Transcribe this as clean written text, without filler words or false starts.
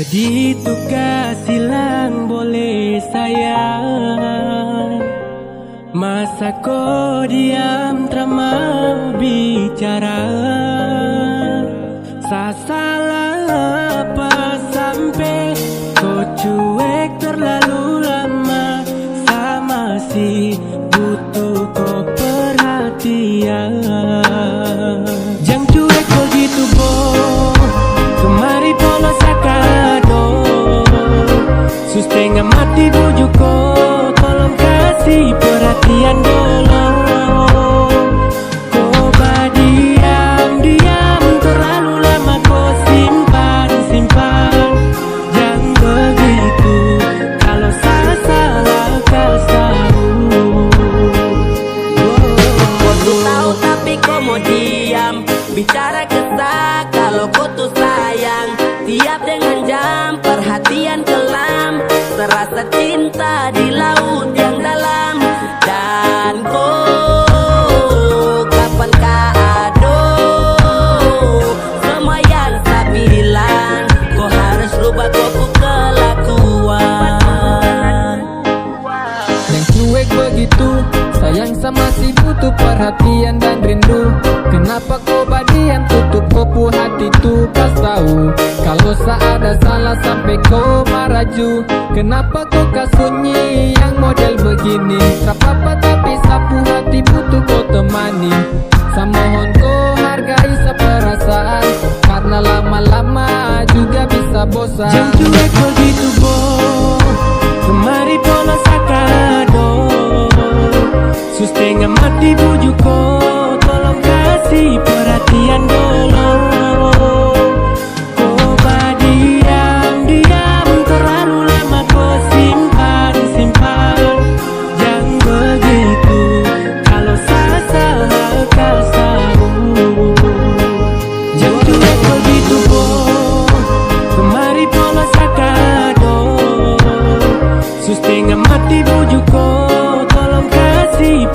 Begitukah silang boleh sayang? Masa kau diam tak mau bicara? Saya salah apa sampai kau cuek terlalu lama? Saya masih butuh kau perhatian. Jangan cuek begitu boh, kemari polos sakado. Setengah mati bujuk kau, tolong kasih perhatian dulu. Kau diam terlalu lama, kau simpan. Jangan begitu, kalau saya salah kau tahu. Kau tuh tahu tapi kau mau diam. Bicara kesah kalau kau tuh sayang. Tiap dengan jam perhatian kelam, terasa cinta di laut yang dalam. Dan kau kapan kado semua yang saya bilang? Kau harus rubah kau kelakuan. Yang cuek begitu, sayang sama masih butuh perhatian dan rindu. Kenapa kau badiam tutup kopu hati tu? Pas tahu kalau saya ada salah sampai kau maraju. Kenapa kau kasunyi yang model begini? Tak apa tapi sapu hati butuh kau temani. Saya mohon kau hargai seperasaan, karena lama-lama juga bisa bosan. Jangan cuek begitu boh, kemari polos sakado. Setengah mati bujuk kau, tolong kasih perhatian dulu. Kau diam terlalu lama, kau simpan. Jangan begitu, kalau saya salah kau tahu. Jangan cuek begitu boh, kemari polos sakado. Setengah mati bujuk kau, tolong kasih